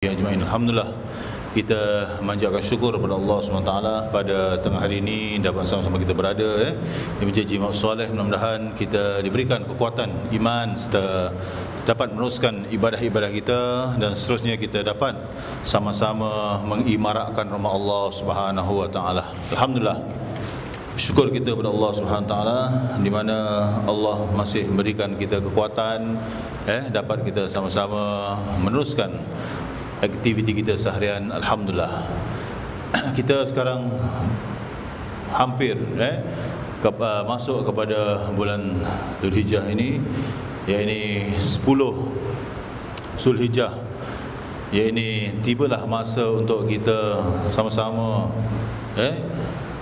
Ajma'in. Alhamdulillah, kita manjatkan syukur kepada Allah SWT pada tengah hari ini dapat sama-sama kita berada di Masjid Jimat Soleh. Mudah-mudahan kita diberikan kekuatan iman serta dapat meneruskan ibadah-ibadah kita, dan seterusnya kita dapat sama-sama mengimarakkan rahmat Allah Subhanahu wa taala. Alhamdulillah, syukur kita kepada Allah Subhanahu wa taala di mana Allah masih memberikan kita kekuatan dapat kita sama-sama meneruskan aktiviti kita seharian. Alhamdulillah, kita sekarang hampir masuk kepada bulan Zulhijjah ini, iaitu 10 Zulhijjah. Iaitu tibalah masa untuk kita sama-sama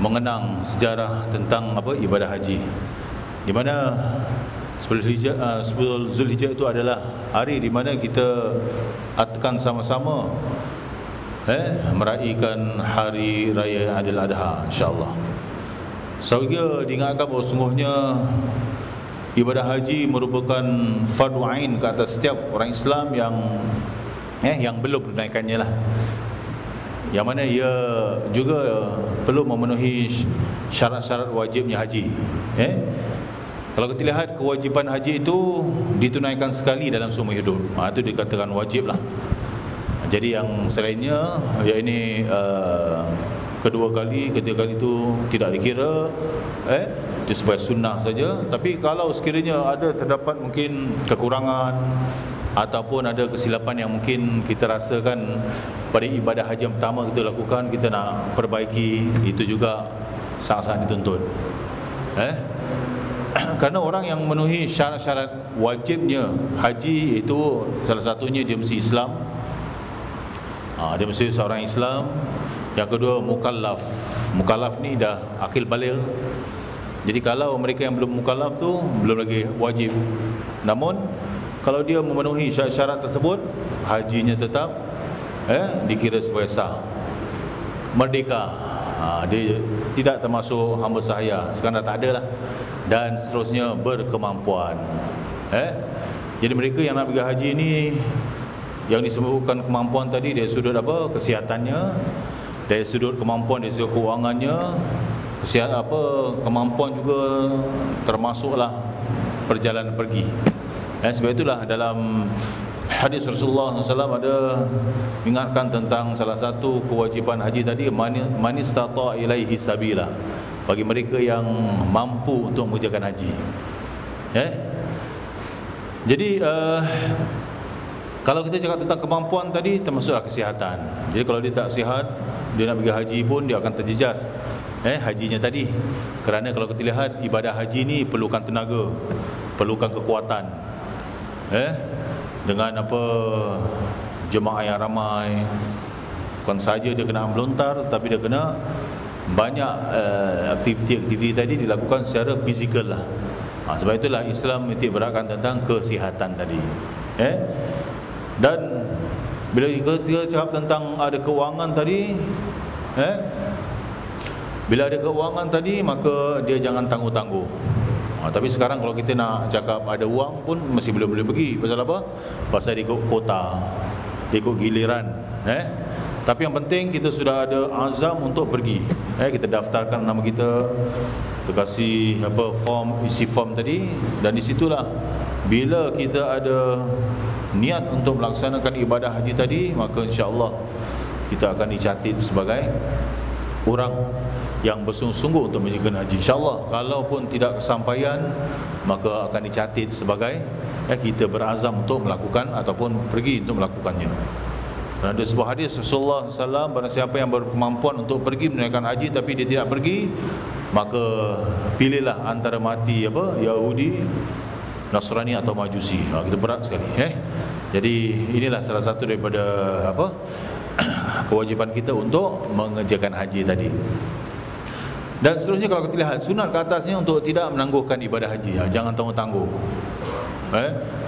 mengenang sejarah tentang ibadah haji, di mana 10 Zulhijjah itu adalah hari di mana kita akan sama-sama meraihkan hari raya Aidil Adha, insya-Allah. Sehingga diingatkan bahawa sungguhnya ibadah haji merupakan fardu ain ke atas setiap orang Islam yang belum menunaikannya lah. Yang mana ia juga perlu memenuhi syarat-syarat wajibnya haji. Kalau kita lihat, kewajipan haji itu ditunaikan sekali dalam seumur hidup. Itu dikatakan wajib lah. Jadi yang selainnya, iaitu kedua kali, ketiga kali itu tidak dikira, itu sebagai sunnah saja. Tapi kalau sekiranya ada terdapat mungkin kekurangan ataupun ada kesilapan yang mungkin kita rasakan pada ibadah haji yang pertama kita lakukan, kita nak perbaiki, itu juga sangat-sangat dituntut. Kerana orang yang memenuhi syarat-syarat wajibnya haji itu, salah satunya dia mesti Islam, dia mesti seorang Islam. Yang kedua, mukallaf. Mukallaf ni dah akil baligh. Jadi kalau mereka yang belum mukallaf tu belum lagi wajib. Namun kalau dia memenuhi syarat-syarat tersebut, hajinya tetap dikira sebagai sah. Merdeka, dia tidak termasuk hamba sahaya, sekarang dah tak ada lah. Dan seterusnya, berkemampuan. Jadi mereka yang nak pergi haji ini, yang disebutkan kemampuan tadi dari sudut kesihatannya, dari sudut kemampuan, dari sudut keuangannya, kemampuan juga termasuklah perjalanan pergi. Sebab itulah dalam hadis Rasulullah SAW ada ingatkan tentang salah satu kewajipan haji tadi, man istata ilaihi sabila, bagi mereka yang mampu untuk mengerjakan haji. Jadi kalau kita cakap tentang kemampuan tadi, termasuklah kesihatan. Jadi kalau dia tak sihat, dia nak pergi haji pun dia akan terjejas hajinya tadi. Kerana kalau kita lihat, ibadah haji ni perlukan tenaga, perlukan kekuatan. Dengan jemaah yang ramai, bukan saja dia kena melontar, tapi dia kena banyak aktiviti-aktiviti tadi dilakukan secara fizikal lah. Sebab itulah Islam menitik beratkan tentang kesihatan tadi. Dan bila kita cakap tentang ada keuangan tadi, bila ada keuangan tadi, maka dia jangan tangguh-tangguh. Tapi sekarang kalau kita nak cakap ada wang pun masih belum boleh pergi. Pasal apa? Pasal ikut kota, ikut giliran. Tapi yang penting kita sudah ada azam untuk pergi. Kita daftarkan nama kita, kita kasih form, isi form tadi, dan di situlah bila kita ada niat untuk melaksanakan ibadah haji tadi, maka insya-Allah kita akan dicatat sebagai orang yang bersungguh-sungguh untuk menjalankan haji. InsyaAllah, kalaupun tidak kesampaian, maka akan dicatat sebagai kita berazam untuk melakukan ataupun pergi untuk melakukannya. Dan ada sebuah hadis Rasulullah SAW, barang siapa yang berkemampuan untuk pergi menunaikan haji tapi dia tidak pergi, maka pilihlah antara mati Yahudi, Nasrani atau Majusi. Itu berat sekali. Jadi inilah salah satu daripada kewajipan kita untuk mengerjakan haji tadi. Dan seterusnya, kalau kita lihat sunat ke atasnya untuk tidak menangguhkan ibadah haji. Jangan tangguh-tangguh.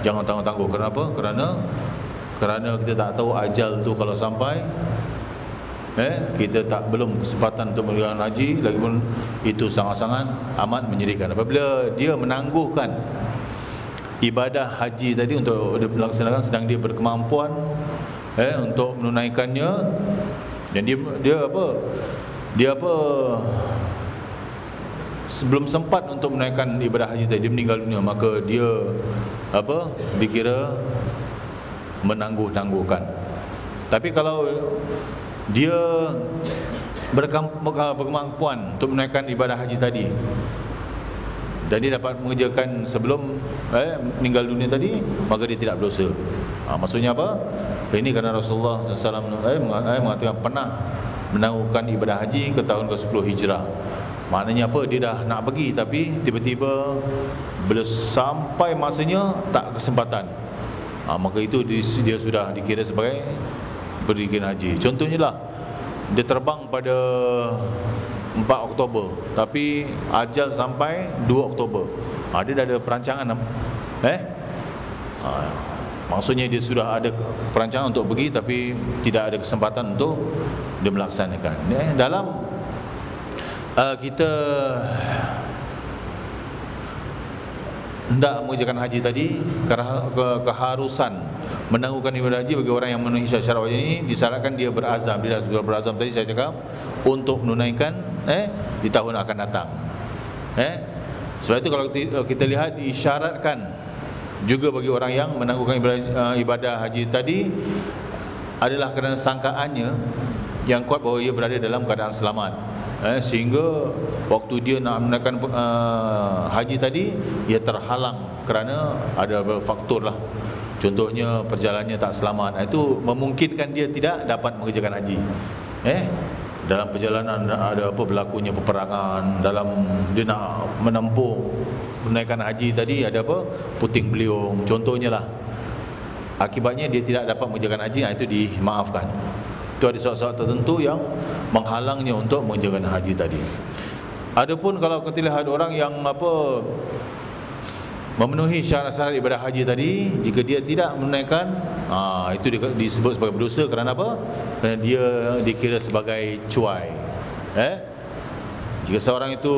Jangan tangguh-tangguh. Kenapa? Kerana kita tak tahu ajal tu kalau sampai, kita belum kesempatan untuk menunaikan haji, lagipun itu sangat-sangat amat menyedihkan. Apabila dia menangguhkan ibadah haji tadi untuk dilaksanakan sedang dia berkemampuan, untuk menunaikannya, dan dia sebelum sempat untuk menunaikan ibadah haji tadi, dia meninggal dunia, maka dia dikira menangguh-tangguhkan. Tapi kalau dia berkemampuan untuk menunaikan ibadah haji tadi dan dia dapat mengerjakan sebelum meninggal dunia tadi, maka dia tidak berdosa. Maksudnya apa? Ini kerana Rasulullah SAW mengatakan pernah menangguhkan ibadah haji ke tahun ke-10 Hijrah. Maknanya apa? Dia dah nak pergi, tapi tiba-tiba bila sampai masanya tak kesempatan, maka itu dia sudah dikira sebagai berikan haji. Contohnya lah, dia terbang pada 4 Oktober tapi ajal sampai 2 Oktober. Dia dah ada perancangan maksudnya dia sudah ada perancangan untuk pergi, tapi tidak ada kesempatan untuk dia melaksanakan. Dalam kita hendak mengerjakan haji tadi, keharusan menangguhkan ibadah haji bagi orang yang memenuhi syarat wajib ini disyaratkan dia berazam. Dia dah berazam tadi saya cakap untuk menunaikan di tahun akan datang. Sebab itu kalau kita lihat disyaratkan juga bagi orang yang menangguhkan ibadah haji tadi adalah kerana sangkaannya yang kuat bahawa ia berada dalam keadaan selamat, sehingga waktu dia nak menunaikan haji tadi, ia terhalang kerana ada beberapa faktor lah. Contohnya perjalanannya tak selamat, itu memungkinkan dia tidak dapat mengerjakan haji. Dalam perjalanan ada berlakunya peperangan, dalam dia nak menempuh menunaikan haji tadi ada puting beliung contohnya lah. Akibatnya dia tidak dapat mengerjakan haji, itu dimaafkan. Itu ada sebab-sebab tertentu yang menghalangnya untuk mengerjakan haji tadi. Adapun kalau kita lihat orang yang memenuhi syarat-syarat ibadah haji tadi, jika dia tidak menunaikan, itu disebut sebagai berdosa. Kerana apa? Kerana dia dikira sebagai cuai. Jika seorang itu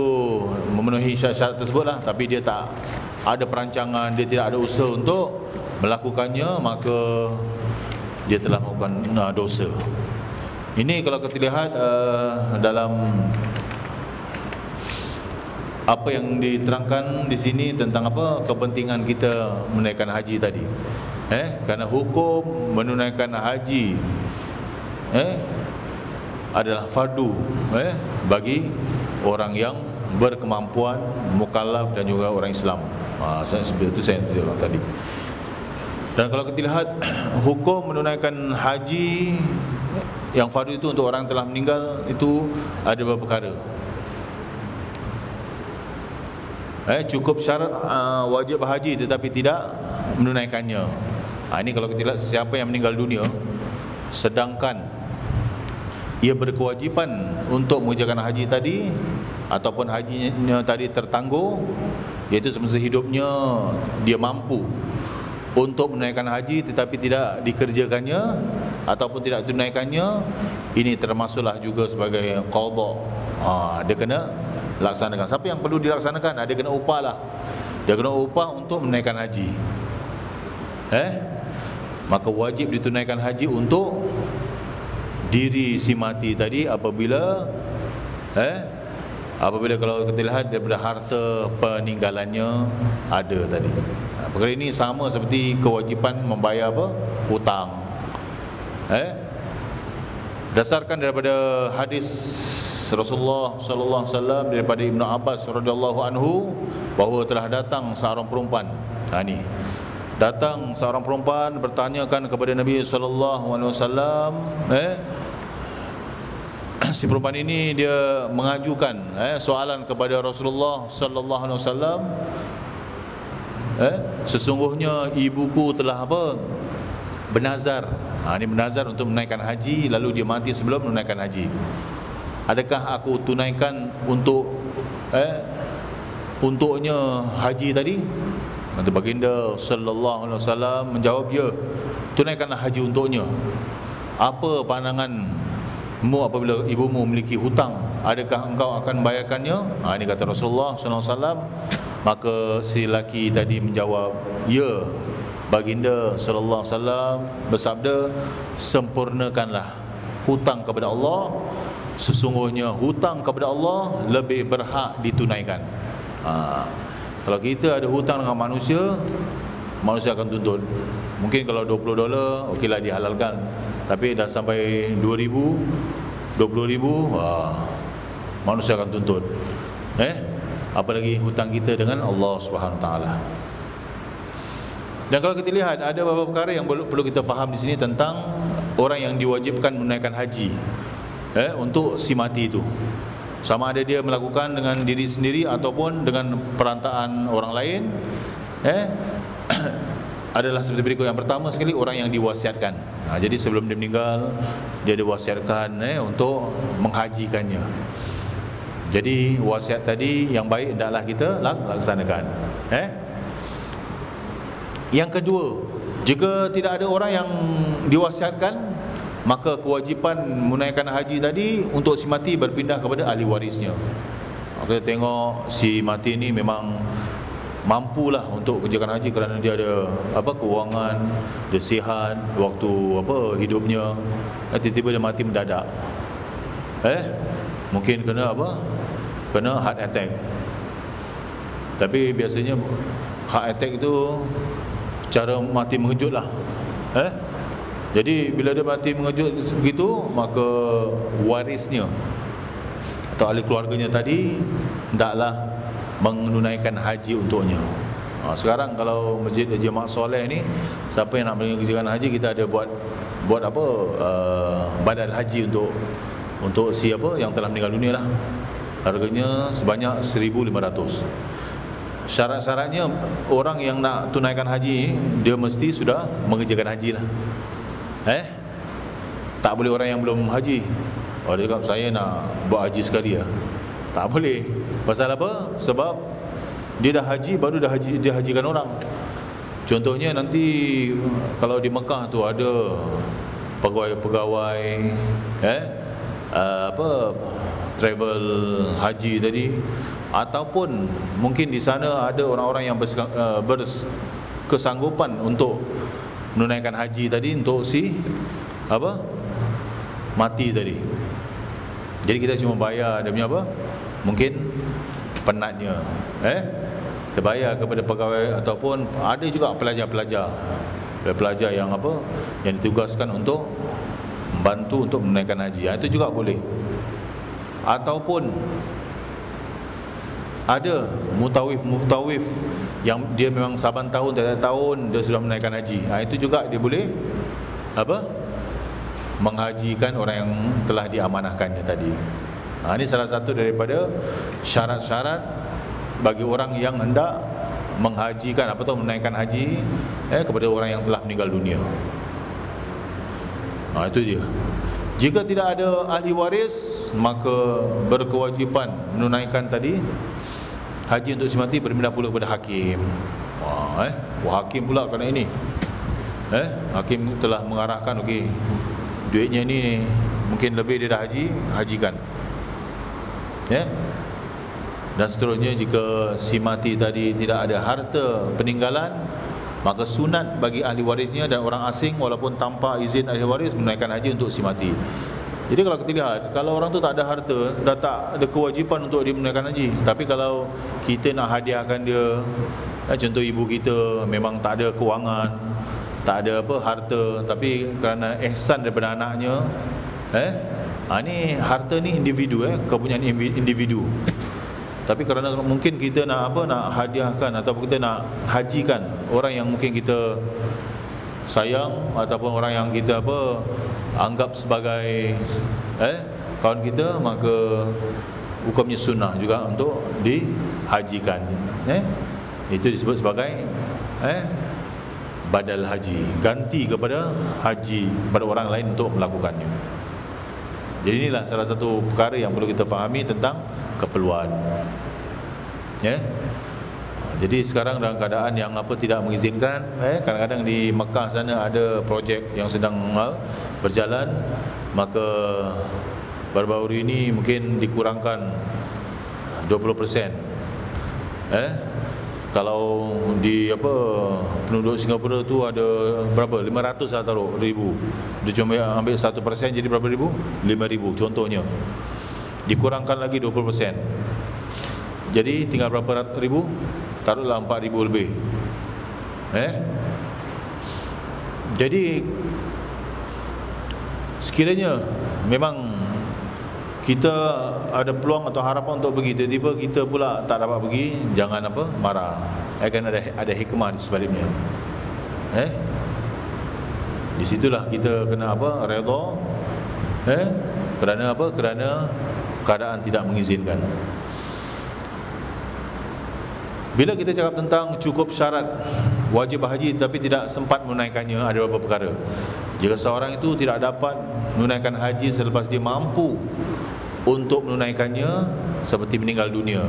memenuhi syarat-syarat tersebutlah, tapi dia tak ada perancangan, dia tidak ada usaha untuk melakukannya, maka dia telah melakukan dosa. Ini kalau kita lihat dalam apa yang diterangkan di sini tentang kepentingan kita menunaikan haji tadi. Kerana hukum menunaikan haji adalah fardu bagi orang yang berkemampuan, mukallaf dan juga orang Islam. Seperti itu saya cakap tadi. Dan kalau kita lihat hukum menunaikan haji yang fardu itu untuk orang telah meninggal, itu ada beberapa perkara. Cukup syarat wajib haji tetapi tidak menunaikannya. Ini kalau kita lihat siapa yang meninggal dunia sedangkan ia berkewajipan untuk mengerjakan haji tadi, ataupun hajinya tadi tertangguh, iaitu semasa hidupnya dia mampu untuk menunaikan haji tetapi tidak dikerjakannya ataupun tidak tunaikannya, ini termasuklah juga sebagai qadha. Dia kena laksanakan. Siapa yang perlu dilaksanakan? Dia kena upah lah. Dia kena upah untuk menunaikan haji. Maka wajib ditunaikan haji untuk diri si mati tadi apabila kalau kita lihat daripada harta peninggalannya ada tadi. Perkara ini sama seperti kewajipan membayar hutang. Dasarkan daripada hadis Rasulullah sallallahu alaihi wasallam daripada Ibnu Abbas radhiyallahu anhu bahawa telah datang seorang perempuan. Ni datang seorang perempuan bertanyakan kepada Nabi sallallahu alaihi wasallam. Si perempuan ini dia mengajukan soalan kepada Rasulullah sallallahu alaihi wasallam. Sesungguhnya ibuku telah bernazar. Ini bernazar untuk menunaikan haji, lalu dia mati sebelum menunaikan haji. Adakah aku tunaikan untuknya haji tadi? Nanti baginda sallallahu alaihi wasallam menjawab, ya, tunaikanlah haji untuknya. Apa pandanganmu apabila ibumu memiliki hutang? Adakah engkau akan membayarkannya? Ini kata Rasulullah sallallahu alaihi wasallam. Maka si lelaki tadi menjawab, ya, baginda sallallahu alaihi wasallam bersabda, sempurnakanlah hutang kepada Allah, sesungguhnya hutang kepada Allah lebih berhak ditunaikan. Kalau kita ada hutang dengan manusia, manusia akan tuntut. Mungkin kalau $20, okeylah dihalalkan. Tapi dah sampai 2,000, 20,000, manusia akan tuntut. Apalagi hutang kita dengan Allah Subhanahu Wa Taala. Dan kalau kita lihat ada beberapa perkara yang perlu kita faham di sini tentang orang yang diwajibkan menunaikan haji untuk si mati itu. Sama ada dia melakukan dengan diri sendiri ataupun dengan perantaraan orang lain, adalah seperti berikut. Yang pertama sekali, orang yang diwasiatkan. Jadi sebelum dia meninggal, dia diwasiatkan untuk menghajikannya. Jadi wasiat tadi yang baik hendaklah kita laksanakan. Yang kedua, jika tidak ada orang yang diwasiatkan, maka kewajipan menunaikan haji tadi untuk si mati berpindah kepada ahli warisnya. Kita tengok si mati ni memang mampulah untuk kerjakan haji kerana dia ada kewangan, dia sihat waktu hidupnya. Tiba-tiba dia mati mendadak. Mungkin kena kena heart attack. Tapi biasanya heart attack itu cara mati mengejut lah. Jadi bila dia mati mengejut begitu, maka warisnya atau ahli keluarganya tadi hendaklah menunaikan haji untuknya. Sekarang kalau Masjid Haji Mak Soleh ni, siapa yang nak mengerjakan haji, kita ada buat badal haji untuk siapa yang telah meninggal dunia lah. Harganya sebanyak 1,500. Syarat-syaratnya orang yang nak tunaikan haji, dia mesti sudah mengerjakan haji lah. Tak boleh orang yang belum haji, dia cakap saya nak buat haji sekali lah. Tak boleh. Pasal apa? Sebab dia dah haji, baru dia hajikan orang. Contohnya nanti kalau di Mekah tu ada pegawai-pegawai travel haji tadi, ataupun mungkin di sana ada orang-orang yang berkesanggupan untuk menunaikan haji tadi untuk si mati tadi. Jadi kita cuma bayar dia punya mungkin penatnya. Kita bayar kepada pegawai, ataupun ada juga pelajar-pelajar yang yang ditugaskan untuk membantu untuk menunaikan haji. Itu juga boleh. Ataupun ada mutawif yang dia memang saban tahun tiap tahun dia sudah menunaikan haji. Itu juga dia boleh menghajikan orang yang telah diamanahkannya tadi. Ini salah satu daripada syarat-syarat bagi orang yang hendak menghajikan menunaikan haji kepada orang yang telah meninggal dunia. Itu dia. Jika tidak ada ahli waris, maka berkewajipan menunaikan tadi haji untuk si mati berpindah pula kepada hakim. Hakim pula kerana ini. Hakim telah mengarahkan, okey, duitnya ni mungkin lebih dia dah hajikan. Dan seterusnya, jika si mati tadi tidak ada harta peninggalan, maka sunat bagi ahli warisnya dan orang asing walaupun tanpa izin ahli waris menunaikan haji untuk si mati. Jadi kalau kita lihat, kalau orang tu tak ada harta, dah tak ada kewajipan untuk dia menunaikan haji. Tapi kalau kita nak hadiahkan dia, contoh ibu kita memang tak ada kewangan, tak ada harta, tapi kerana ihsan daripada anaknya, ni harta ni individu, kepunyaan individu. Tapi kerana mungkin kita nak hadiahkan ataupun kita nak hajikan orang yang mungkin kita sayang, ataupun orang yang kita anggap sebagai kawan kita, maka hukumnya sunnah juga untuk dihajikan. Itu disebut sebagai badal haji, ganti kepada haji pada orang lain untuk melakukannya. Jadi inilah salah satu perkara yang perlu kita fahami tentang keperluan. Jadi sekarang dalam keadaan yang tidak mengizinkan, kadang-kadang di Mekah sana ada projek yang sedang berjalan, maka baru-baru ini mungkin dikurangkan 20%. Kalau di apa penduduk Singapura tu ada berapa? 500 lah taruh ribu. Dia cuma ambil 1% jadi berapa ribu? 5,000 contohnya. Dikurangkan lagi 20%. Jadi tinggal berapa ribu? Taruhlah 4,000 lebih. Jadi sekiranya memang kita ada peluang atau harapan untuk pergi, tiba-tiba kita pula tak dapat pergi, jangan apa marah. Akan ada hikmah di sebaliknya. Di situlah kita kena apa redha. Kerana apa? Kerana keadaan tidak mengizinkan. Bila kita cakap tentang cukup syarat wajib haji tapi tidak sempat menunaikannya, ada beberapa perkara. Jika seorang itu tidak dapat menunaikan haji selepas dia mampu untuk menunaikannya, seperti meninggal dunia,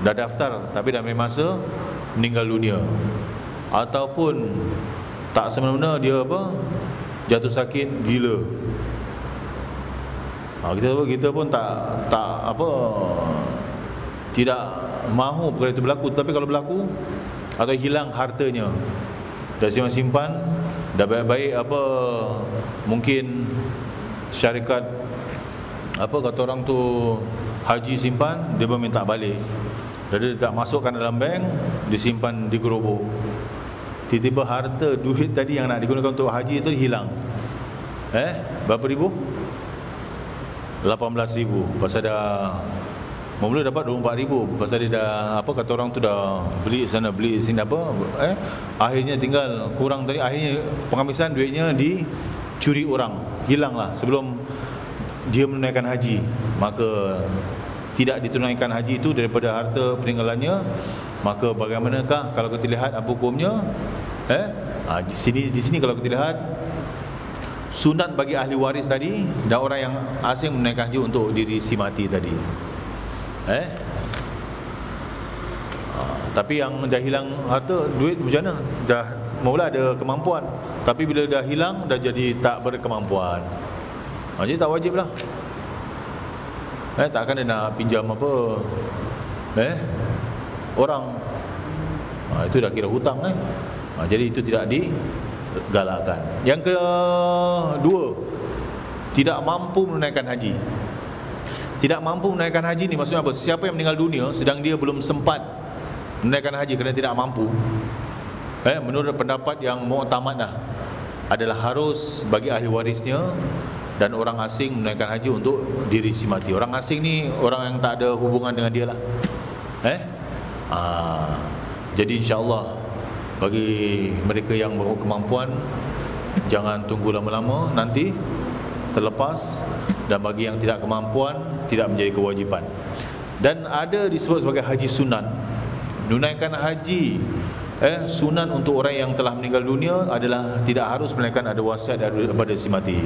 dah daftar tapi dah ambil masa meninggal dunia, ataupun tak semena-mena dia apa jatuh sakit gila, kita pun tak apa tidak mahu perkara itu berlaku. Tapi kalau berlaku atau hilang hartanya, dah simpan dah baik-baik apa mungkin syarikat apa kata orang tu haji simpan, dia meminta balik. Dia tak masukkan dalam bank, disimpan di gerobok. Tiba-tiba harta duit tadi yang nak digunakan untuk haji itu hilang. Berapa ribu? 18,000. Pasal dah mula dapat 24,000. Pasal dia dah apa kata orang tu dah beli sana beli sini apa akhirnya tinggal kurang tadi, akhirnya penghabisan duitnya dicuri orang, hilanglah sebelum dia menunaikan haji. Maka tidak ditunaikan haji itu daripada harta peninggalannya. Maka bagaimanakah kalau kita lihat apa hukumnya? Di sini kalau kita lihat sunat bagi ahli waris tadi dan orang yang asing menunaikan haji untuk diri si mati tadi. Tapi yang dah hilang harta duit macam mana? Dah mula ada kemampuan, tapi bila dah hilang dah jadi tak berkemampuan. Jadi tak wajib lah. Takkan dia nak pinjam apa orang. Itu dah kira hutang jadi itu tidak digalakkan. Yang kedua, tidak mampu menunaikan haji. Tidak mampu menunaikan haji ni maksudnya apa? Siapa yang meninggal dunia sedang dia belum sempat menunaikan haji kerana tidak mampu, menurut pendapat yang muktamad adalah harus bagi ahli warisnya dan orang asing menunaikan haji untuk diri si mati. Orang asing ni orang yang tak ada hubungan dengan dia lah. Jadi insya-Allah bagi mereka yang berkemampuan, jangan tunggu lama-lama nanti terlepas. Dan bagi yang tidak kemampuan, tidak menjadi kewajipan. Dan ada disebut sebagai haji sunat. Menunaikan haji sunat untuk orang yang telah meninggal dunia adalah tidak harus melainkan ada wasiat daripada si mati.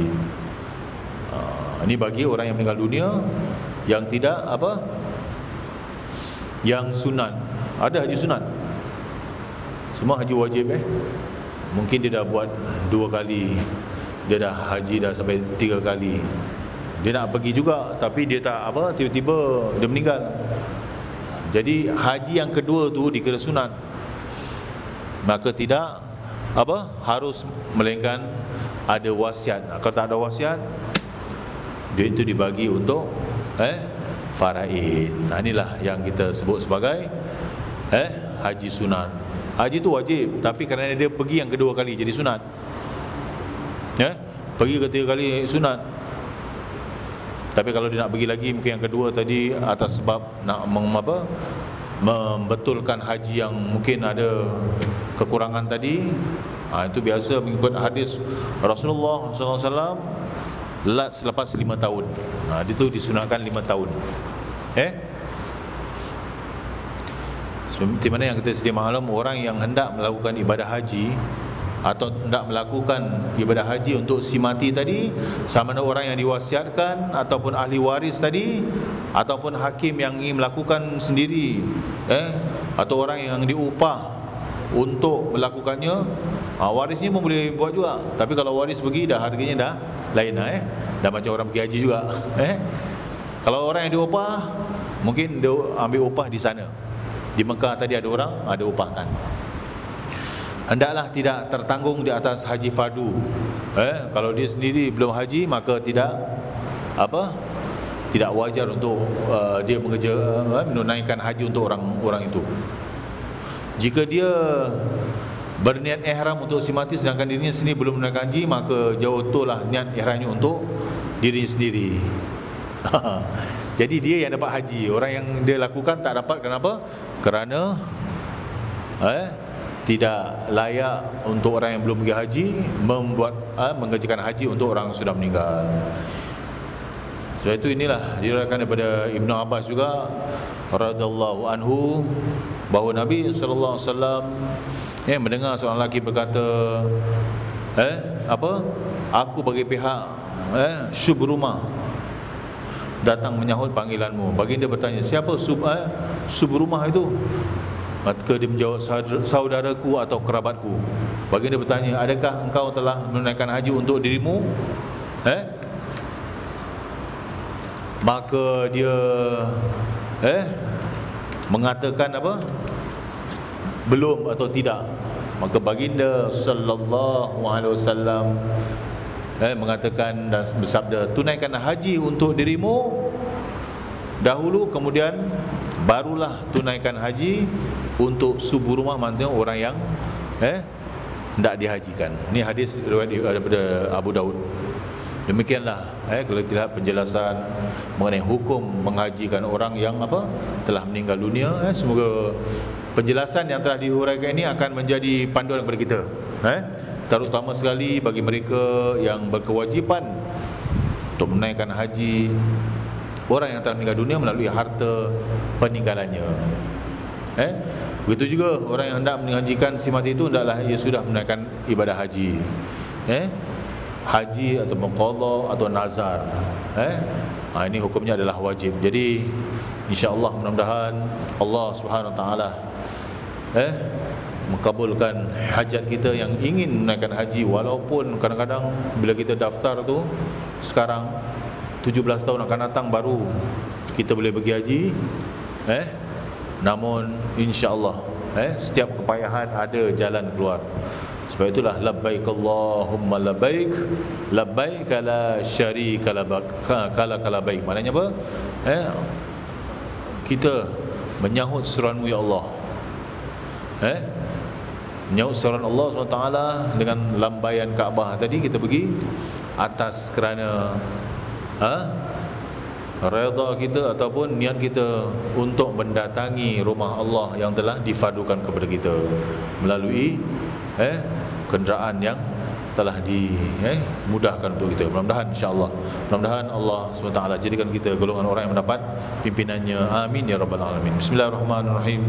Ini bagi orang yang meninggal dunia yang tidak apa, yang sunat. Ada haji sunat. Semua haji wajib mungkin dia dah buat 2 kali, dia dah haji dah sampai 3 kali. Dia nak pergi juga tapi dia tak apa, tiba-tiba dia meninggal. Jadi haji yang kedua tu dikira sunat. Maka tidak apa harus melainkan ada wasiat. Kalau tak ada wasiat, duit itu dibagi untuk faraid. Inilah yang kita sebut sebagai haji sunat. Haji tu wajib, tapi kerana dia pergi yang kedua kali jadi sunat. Pergi ketiga kali sunat. Tapi kalau dia nak pergi lagi mungkin yang kedua tadi atas sebab nak membetulkan haji yang mungkin ada kekurangan tadi, itu biasa mengikut hadis Rasulullah SAW, lat selepas 5 tahun. Itu disunatkan 5 tahun. Seperti mana yang kita sedia maklum, orang yang hendak melakukan ibadah haji atau hendak melakukan ibadah haji untuk si mati tadi, sama ada orang yang diwasiatkan ataupun ahli waris tadi, ataupun hakim yang ingin melakukan sendiri, atau orang yang diupah untuk melakukannya, warisnya pun boleh buat juga. Tapi kalau waris pergi dah harganya dah lain dah macam orang pergi haji juga. Kalau orang yang diupah mungkin dia ambil upah di sana. Di Mekah tadi ada orang, ada upah kan. Hendaklah tidak tertanggung di atas haji fardu. Kalau dia sendiri belum haji, maka tidak wajar untuk dia menunaikan haji untuk orang itu. Jika dia berniat ihram untuk si mati sedangkan dirinya sendiri belum menunaikan haji, maka jauhlah niat ihramnya untuk dirinya sendiri. Jadi dia yang dapat haji, orang yang dia lakukan tak dapat. Kenapa? Kerana tidak layak untuk orang yang belum pergi haji mengerjakan haji untuk orang yang sudah meninggal. Sebab itu inilah diriwayatkan daripada Ibnu Abbas juga radhiyallahu anhu bahawa Nabi sallallahu alaihi wasallam mendengar seorang lelaki berkata, aku bagi pihak Syubrumah datang menyahut panggilanmu. Baginda bertanya, siapa Syubrumah itu? Maka dia menjawab, saudaraku atau kerabatku. Baginda bertanya, adakah engkau telah menunaikan haji untuk dirimu? Maka dia mengatakan apa? Belum atau tidak. Maka baginda sallallahu alaihi wasallam mengatakan dan bersabda, tunaikan haji untuk dirimu dahulu, kemudian barulah tunaikan haji untuk Syubrumah, maksudnya orang yang hendak dihajikan. Ini hadis riwayat daripada Abu Daud. Demikianlah kalau tidak penjelasan mengenai hukum menghajikan orang yang telah meninggal dunia. Semoga penjelasan yang telah dihuraikan ini akan menjadi panduan kepada kita, terutama sekali bagi mereka yang berkewajipan untuk menunaikan haji orang yang telah meninggal dunia melalui harta peninggalannya. Begitu juga orang yang hendak menghajikan si mati itu, hendaklah ia sudah menunaikan ibadah haji, haji atau qada atau nazar. Ini hukumnya adalah wajib. Jadi insya-Allah mudah-mudahan Allah Subhanahu wa taala mengabulkan hajat kita yang ingin menunaikan haji. Walaupun kadang-kadang bila kita daftar tu sekarang 17 tahun akan datang baru kita boleh pergi haji, namun insya-Allah setiap kepayahan ada jalan keluar. Sebab itulah labbaik Allahumma labbaik, labbaik la syarika lak labbaik. Maknanya apa? Kita menyahut seruan-Mu ya Allah. Menyahut seruan Allah SWT dengan lambaian Kaabah tadi, kita pergi atas kerana redha kita ataupun niat kita untuk mendatangi rumah Allah yang telah difadukan kepada kita melalui kenderaan yang telah dimudahkan untuk kita. Mudah-mudahan insya-Allah, mudah-mudahan Allah SWT jadikan kita golongan orang yang mendapat pimpinannya. Amin ya rabbal alamin. Bismillahirrahmanirrahim.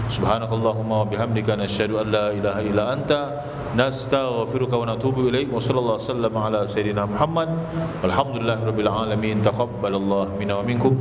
Subhanakallahumma wa bihamdika nasyhadu an la ilaha illa anta nastaghfiruka wa natubu ilaik. Wa sallallahu wasallam ala sayidina Muhammad. Walhamdulillahirabbil alamin. Taqabbalallahu minna wa minkum.